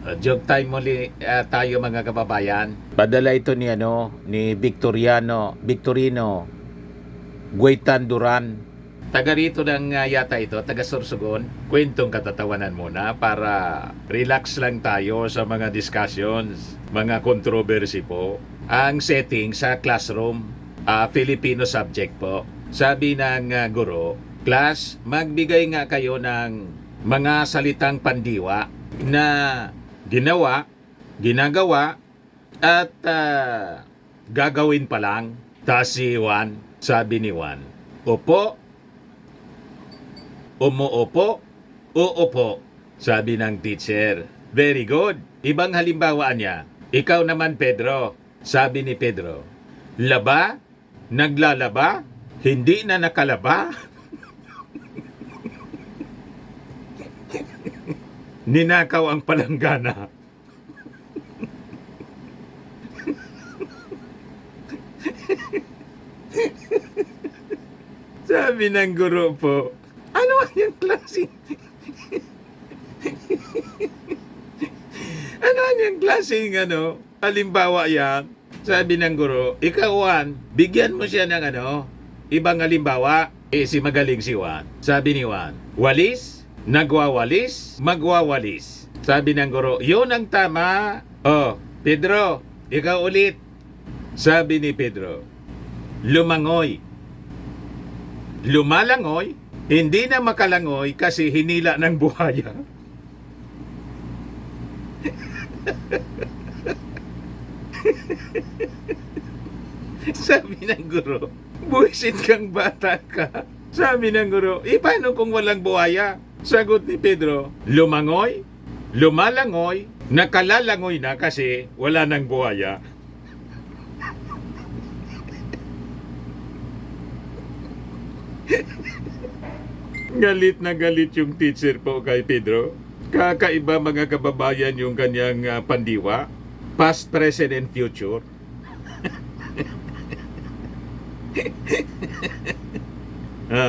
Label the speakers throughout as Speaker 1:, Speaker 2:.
Speaker 1: Joke time muli tayo mga kababayan. Padala ito ni Victorino Guitan Duran. Taga rito lang yata ito, taga Sorsogon. Kwentong katatawanan muna para relax lang tayo sa mga discussions, mga controversy po. Ang setting sa classroom, Filipino subject po. Sabi ng guro, class, magbigay nga kayo ng mga salitang pandiwa na ginagawa, at gagawin pa lang. Tas si Juan, sabi ni Juan, opo, umuopo, uupo, sabi ng teacher. Very good. Ibang halimbawa niya, ikaw naman Pedro, sabi ni Pedro, laba, naglalaba, hindi na nakalaba. Ninakaw ang palanggana. Sabi ng guro po, ano yung klaseng halimbawa yan? Sabi ng guro, ikaw Juan, bigyan mo siya ng ibang halimbawa. Si magaling si Juan. Sabi ni Juan, walis, nagwawalis, magwawalis. Sabi ng guro, yun ang tama. Oh, Pedro, ikaw ulit. Sabi ni Pedro, lumangoy. Lumalangoy, hindi na makalangoy kasi hinila ng buhaya. Sabi ng guro, buwisit kang bata ka. Sabi ng guro, paano kung walang buhaya? Sagot ni Pedro, lumangoy, lumalangoy, nakalalangoy na kasi wala ng buhaya. Galit na galit yung teacher po kay Pedro. Kakaiba mga kababayan yung kanyang pandiwa. Past, present, and future.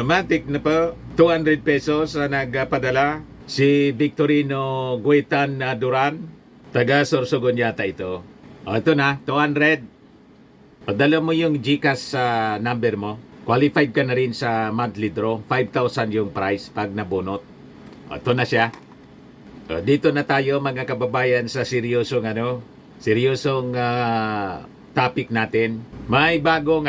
Speaker 1: Matik na po. 200 pesos na nagpadala si Victorino Guitan Duran. Taga Sorsogon yata ito. Ito na, 200. Padala mo yung GCash number mo. Qualified ka na rin sa monthly draw. 5,000 yung price pag nabunot. Ito na siya. Dito na tayo mga kababayan sa seryosong topic natin. May bagong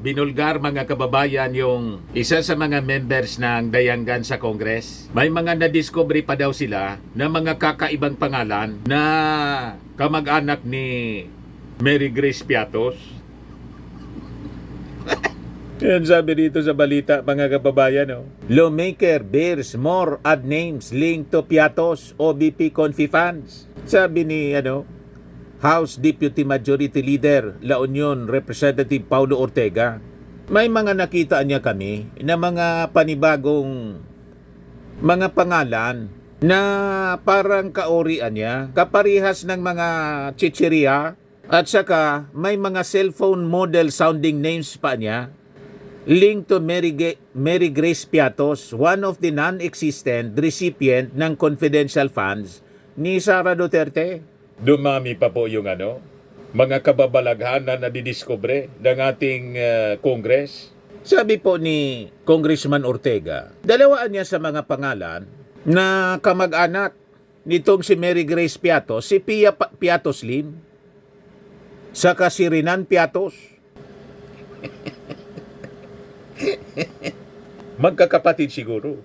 Speaker 1: binulgar mga kababayan yung isa sa mga members ng Dayangan sa Congress. May mga nadiscovery pa daw sila na mga kakaibang pangalan na kamag-anak ni Mary Grace Piatos. Yan sabi dito sa balita mga kababayan. Lawmaker bears more ad names linked to Piatos OBP Confi funds. Sabi ni House Deputy Majority Leader La Union Representative Paulo Ortega. May mga nakita niya kami na mga panibagong mga pangalan na parang kaorian niya, kaparihas ng mga chicheria, at saka may mga cellphone model sounding names pa niya linked to Mary Grace Piatos, one of the non-existent recipient ng confidential funds ni Sara Duterte. Dumami pa po yung mga kababalaghan na nadidiscover ng ating Congress. Sabi po ni Congressman Ortega, dalawaan niya sa mga pangalan na kamag-anak nitong si Mary Grace Piatos, si Pia Piatos Lim, saka si Renan Piatos. Magkakapatid siguro.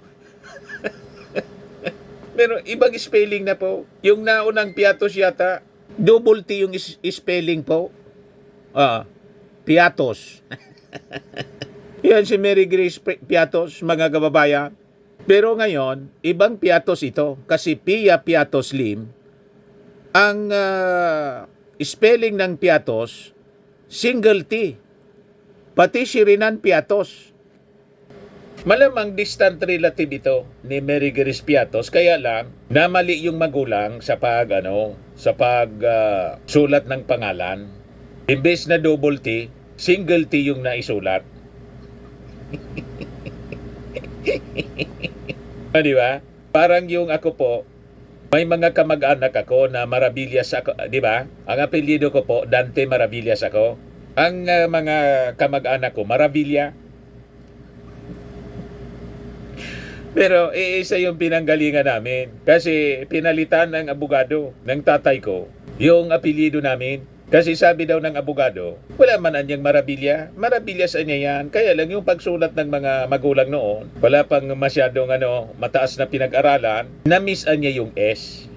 Speaker 1: Pero ibang spelling na po. Yung naunang Piatos yata, double T yung spelling po. Piatos. Yan si Mary Grace Piatos, mga kababayan. Pero ngayon, ibang Piatos ito. Kasi Pia Piatos Lim, ang spelling ng Piatos, single T. Pati si Renan Piatos. Malamang distant relative ito ni Mary Grace Piatos, kaya lang namali yung magulang sa sulat ng pangalan. Imbes na double T, single T yung naisulat. Di ba? Parang yung ako po, May mga kamag-anak ako na Maravillas ako, di ba? Ang apelyido ko po, Dante Maravillas ako. Ang mga kamag-anak ko, Maravilla. Pero isa yung pinanggalingan namin. Kasi pinalitan ng abogado ng tatay ko yung apelyido namin. Kasi sabi daw ng abogado, wala man anyang Maravilla. Maravilla sa niya yan. Kaya lang yung pagsulat ng mga magulang noon, wala pang masyadong mataas na pinag-aralan, na-miss-an niya yung S.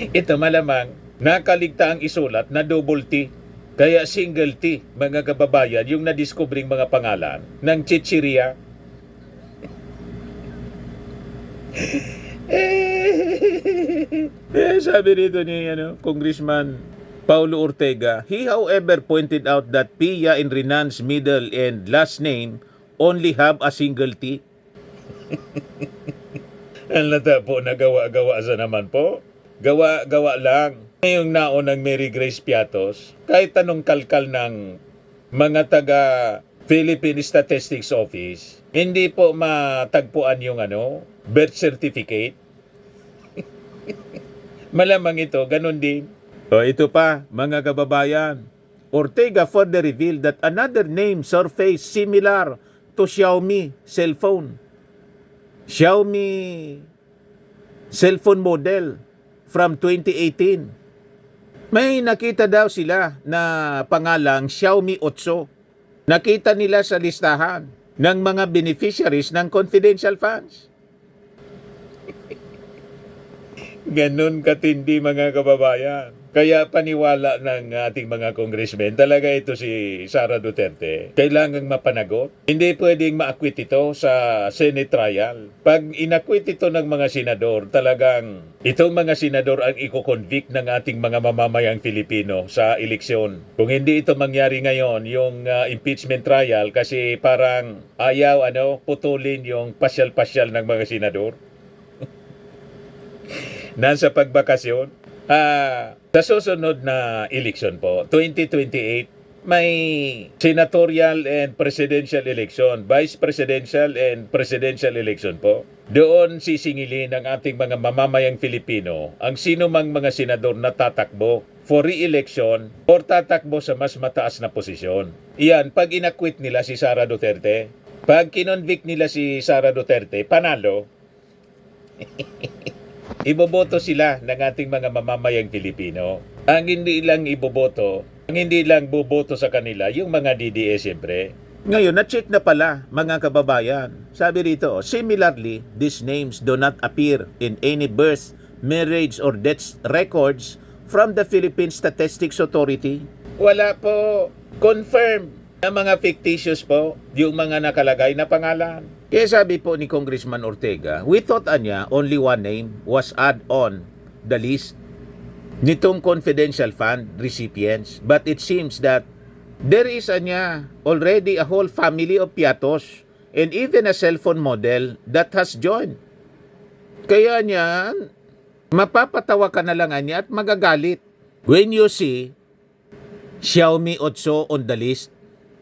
Speaker 1: Ito malamang, nakaligta ang isulat na double T. Kaya single T, mga kababayan, yung nadiskubring mga pangalan ng Chichiria. Sabi rito ni Congressman Paulo Ortega, he however pointed out that Pia and Renan's middle and last name only have a single T. Ang lata po na gawa-gawa sa naman po. Gawa-gawa lang. Ngayong naon ng Mary Grace Piatos, kahit anong kalkal ng mga taga Philippine Statistics Office, hindi po matagpuan yung birth certificate. Malamang ito, ganun din. O ito pa, mga kababayan. Ortega further revealed that another name surfaced similar to Xiaomi cellphone. Xiaomi cellphone model from 2018. May nakita daw sila na pangalang Xiaomi 8. Nakita nila sa listahan ng mga beneficiaries ng confidential funds. Ganun katindi, mga kababayan. Kaya paniwala ng ating mga congressmen, talaga ito si Sara Duterte, kailangang mapanagot. Hindi pwedeng ma-acquit ito sa Senate trial. Pag in-acquit ito ng mga senador, talagang itong mga senador ang iko-convict ng ating mga mamamayang Filipino sa eleksyon. Kung hindi ito mangyari ngayon, yung impeachment trial, kasi parang ayaw putulin yung pasyal-pasyal ng mga senador. Nasa pagbakasyon. Sa susunod na election po, 2028, may senatorial and presidential election, vice presidential and presidential election po. Doon sisingilin ng ating mga mamamayang Filipino ang sino mang mga senador na tatakbo for re-election or tatakbo sa mas mataas na posisyon. Iyan, pag inakwit nila si Sara Duterte, pag kinonvict nila si Sara Duterte, panalo. Iboboto sila ng ating mga mamamayang Pilipino. Ang hindi lang iboboto, ang hindi lang boboto sa kanila, yung mga DDS siyempre. Ngayon, na-check na pala, mga kababayan. Sabi rito, similarly, these names do not appear in any birth, marriage, or death records from the Philippine Statistics Authority. Wala po. Confirm na mga fictitious po yung mga nakalagay na pangalan. Kaya sabi po ni Congressman Ortega, we thought only one name was add on the list nitong confidential fund recipients. But it seems that there is already a whole family of Piatos and even a cellphone model that has joined. Kaya mapapatawa ka na lang at magagalit when you see Xiaomi 8 on the list.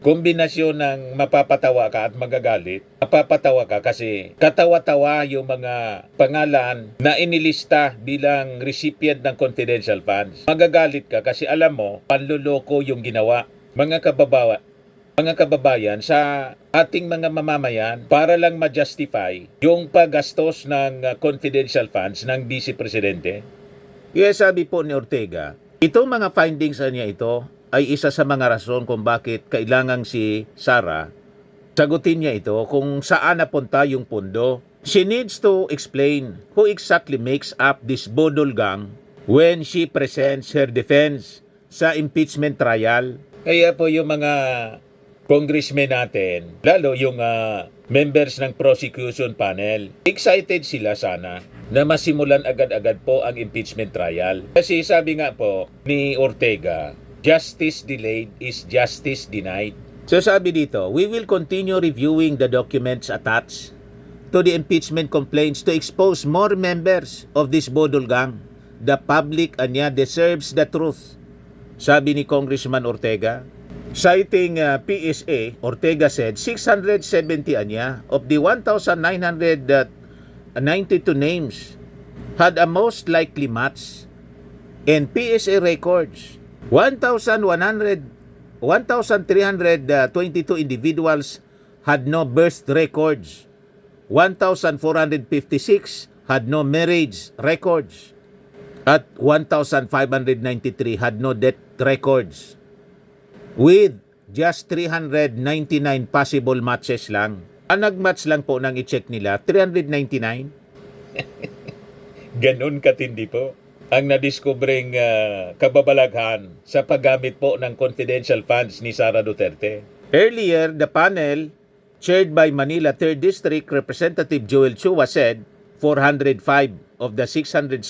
Speaker 1: Kombinasyon ng mapapatawa ka at magagalit. Mapapatawa ka kasi katawa-tawa yung mga pangalan na inilista bilang recipient ng confidential funds. Magagalit ka kasi alam mo, panluloko yung ginawa. Mga kababayan sa ating mga mamamayan para lang ma-justify yung paggastos ng confidential funds ng Vice Presidente. Kaya sabi po ni Ortega, itong mga findings niya ito ay isa sa mga rason kung bakit kailangang si Sara sagutin niya ito kung saan napunta yung pundo. She needs to explain who exactly makes up this Bodol gang when she presents her defense sa impeachment trial. Kaya po yung mga congressmen natin, lalo yung members ng prosecution panel, excited sila sana na masimulan agad-agad po ang impeachment trial. Kasi sabi nga po ni Ortega, justice delayed is justice denied. So sabi dito, we will continue reviewing the documents attached to the impeachment complaints to expose more members of this Bodol gang. The public deserves the truth. Sabi ni Congressman Ortega. Citing PSA, Ortega said 670 of the 1,992 names had a most likely match in PSA records. 1,322 individuals had no birth records. 1,456 had no marriage records. At 1,593 had no death records. With just 399 possible matches lang. Ang nag-match lang po nang i-check nila, 399. Ganon katindi po ang nadiskubring kababalaghan sa paggamit po ng confidential funds ni Sara Duterte. Earlier, the panel, chaired by Manila 3rd District Representative Joel Chua, said 405 of the 667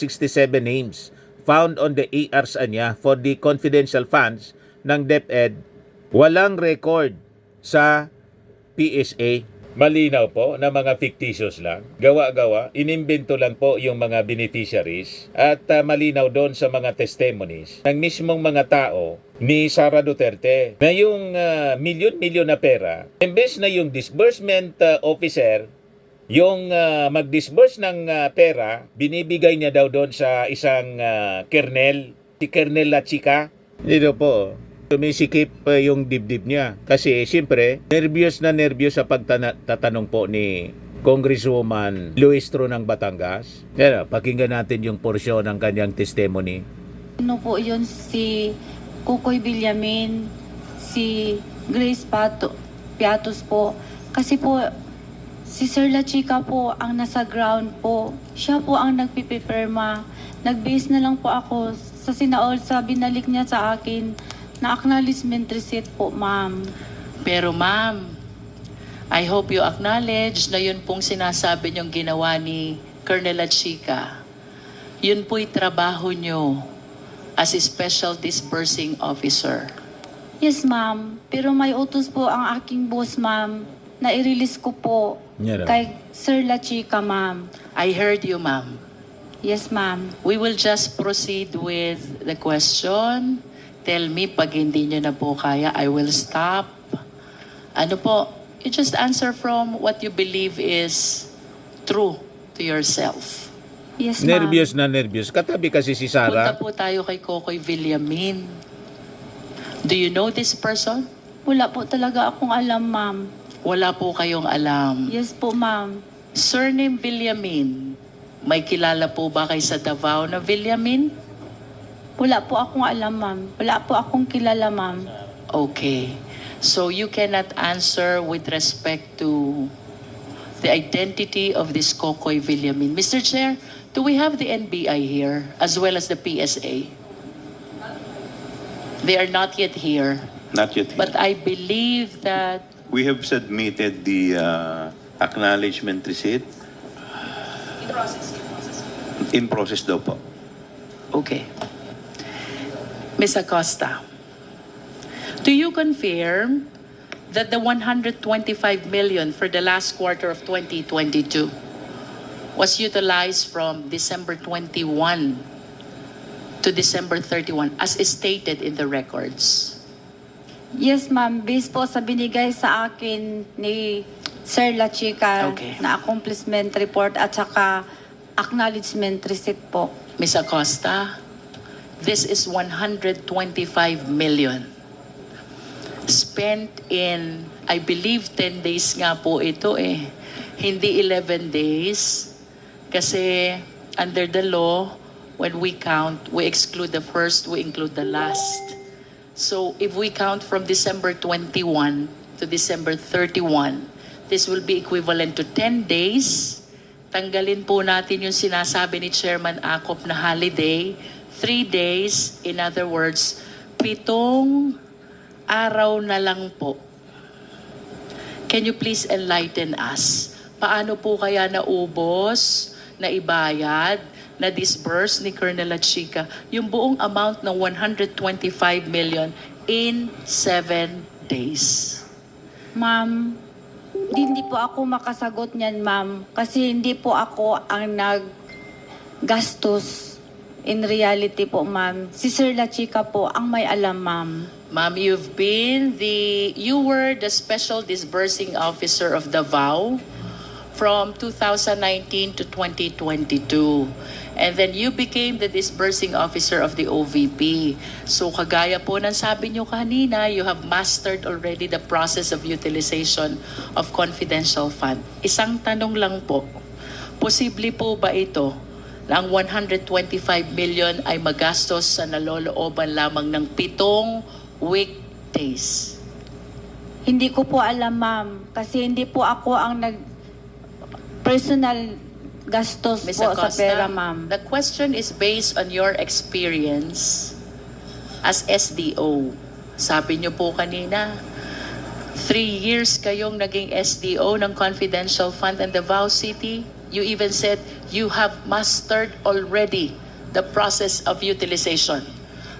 Speaker 1: names found on the ERs niya for the confidential funds ng DepEd walang record sa PSA. Malinaw po na mga fictitious lang, gawa-gawa, inimbento lang po yung mga beneficiaries at malinaw doon sa mga testimonies ng mismong mga tao ni Sara Duterte na yung milyon-milyon na pera, imbes na yung disbursement officer, yung mag-disburse ng pera, binibigay niya daw doon sa isang kernel, si Kernel La Chica. Dito po, tumisikip yung dibdib niya. Kasi siyempre, nervyos na nervyos sa pagtatanong po ni Congresswoman Luistro ng Batangas. Kaya pakinggan natin yung porsyon ng kanyang testimony.
Speaker 2: Ano po yun, si Kukoy Villamin, si Grace Piatos po. Kasi po, si Sir La Chica po ang nasa ground po. Siya po ang nagpipirma. Nag-base na lang po ako sa sinaol, sa binalik niya sa akin na acknowledgement receipt po, ma'am.
Speaker 3: Pero ma'am, I hope you acknowledge na yun pong sinasabi niyong ginawa ni Colonel La Chica. Yun po'y trabaho niyo as a special disbursing officer.
Speaker 2: Yes, ma'am. Pero may utos po ang aking boss, ma'am, na i-release ko po kay Sir La Chica, ma'am.
Speaker 3: I heard you, ma'am.
Speaker 2: Yes, ma'am.
Speaker 3: We will just proceed with the question. Tell me pag hindi niyo na po kaya, I will stop. Ano po, you just answer from what you believe is true to yourself.
Speaker 2: Yes, ma'am.
Speaker 1: Nervyos na nervyos. Katabi kasi si
Speaker 3: Punta
Speaker 1: Sara.
Speaker 3: po tayo kay Kokoy Villamin. Do you know this person?
Speaker 2: Wala po talaga akong alam, ma'am.
Speaker 3: Wala po kayong alam.
Speaker 2: Yes po, ma'am.
Speaker 3: Surname Villamin. May kilala po ba kayo sa Davao na Villamin?
Speaker 2: Wala po akong alam, ma'am. Wala po akong kilala, ma'am.
Speaker 3: Okay. So you cannot answer with respect to the identity of this Kokoy Villamin. Mr. Chair, do we have the NBI here as well as the PSA? They are not yet here.
Speaker 4: Not yet.
Speaker 3: But I believe that
Speaker 4: We have submitted the acknowledgement receipt. In process daw po.
Speaker 3: okay. Ms. Acosta, do you confirm that the 125 million for the last quarter of 2022 was utilized from December 21 to December 31 as stated in the records?
Speaker 2: Yes, ma'am. Based po sa binigay sa akin ni Sir La Chica
Speaker 3: Okay.
Speaker 2: na accomplishment report at saka acknowledgement receipt po.
Speaker 3: Ms. Acosta, this is 125 million spent in, I believe, 10 days nga po ito eh. Hindi 11 days. Kasi under the law, when we count, we exclude the first, we include the last. So if we count from December 21 to December 31, this will be equivalent to 10 days. Tanggalin po natin yung sinasabi ni Chairman Acop na holiday, 3 days, in other words, 7 araw na lang po. Can you please enlighten us? Paano po kaya naubos, naibayad, na-disburse ni Colonel La Chica yung buong amount ng 125 million in 7 days?
Speaker 2: Ma'am, hindi po ako makasagot niyan, ma'am. Kasi hindi po ako ang naggastos. In reality po, ma'am. Si Sir La Chica po ang may alam, ma'am.
Speaker 3: Ma'am, you were the special disbursing officer of Davao from 2019 to 2022. And then you became the disbursing officer of the OVP. So kagaya po ng sabi nyo kanina, you have mastered already the process of utilization of confidential fund. Isang tanong lang po, posible po ba ito na ang 125 million ay magastos sa nalolooban lamang ng 7 weekdays?
Speaker 2: Hindi ko po alam, ma'am. Kasi hindi po ako ang personal gastos
Speaker 3: Ms.
Speaker 2: po sa
Speaker 3: Acosta,
Speaker 2: pera, ma'am.
Speaker 3: the question is based on your experience as SDO. Sabi niyo po kanina, 3 years kayong naging SDO ng Confidential Fund in Davao City. You even said you have mastered already the process of utilization.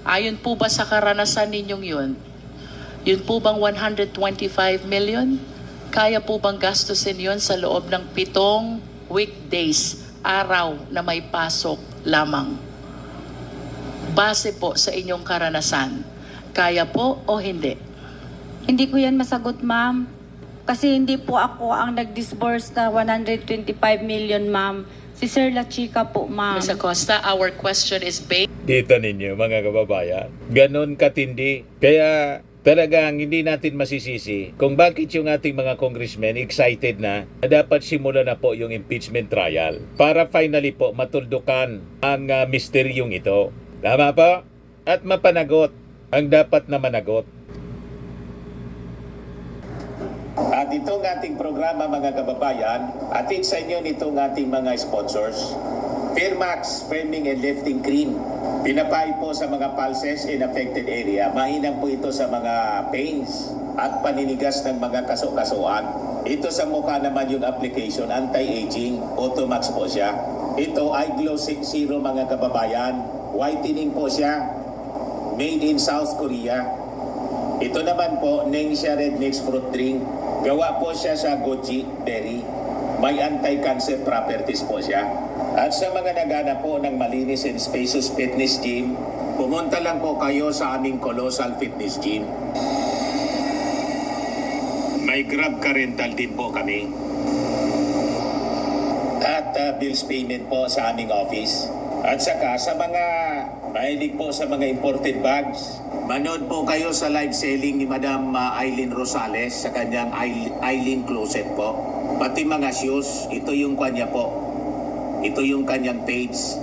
Speaker 3: Ayon po ba sa karanasan ninyong yun? Yun po bang 125 million? Kaya po bang gastusin yun sa loob ng 7 weekdays, araw na may pasok lamang? Base po sa inyong karanasan, kaya po o hindi?
Speaker 2: Hindi ko yan masagot, ma'am. Kasi hindi po ako ang nag-disburse na 125 million, ma'am. Si Sir La Chica po, ma'am.
Speaker 3: Ms. Acosta, our question is based
Speaker 1: Kita ninyo mga kababayan, ganon katindi. Kaya talagang hindi natin masisisi kung bakit yung ating mga congressmen excited na dapat simula na po yung impeachment trial para finally po matuldukan ang misteryong ito. Tama po? At mapanagot ang dapat na managot.
Speaker 5: At itong ating programa mga kababayan, atid sa inyo nitong ating mga sponsors. Fairmax Firming and Lifting Cream. Pinapay po sa mga pulses in affected area. Mainam po ito sa mga pains at paninigas ng mga kaso-kasuan. Ito sa mukha naman yung application, anti-aging, Automax po siya. Ito ay Glow 60 mga kababayan. Whitening po siya. Made in South Korea. Ito naman po, Nengxia Red Mix Fruit Drink. Gawa po siya sa goji berry. May anti-cancer properties po siya. At sa mga naghanap po ng malinis and spacious fitness gym, pumunta lang po kayo sa aming Colossal Fitness Gym. May Grab ka rental din po kami. At bills payment po sa aming office. At saka sa mga mahilig po sa mga imported bags, manood po kayo sa live selling ni Madam Eileen Rosales sa kanyang Eileen Closet po. Pati mga shoes, ito yung kanya po. Ito yung kanyang page.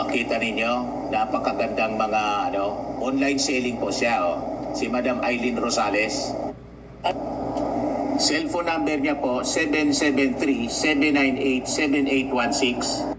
Speaker 5: Kita ninyo, napakagandang mga online selling po siya. Si Madam Eileen Rosales. At cellphone number niya po, 773-798-7816.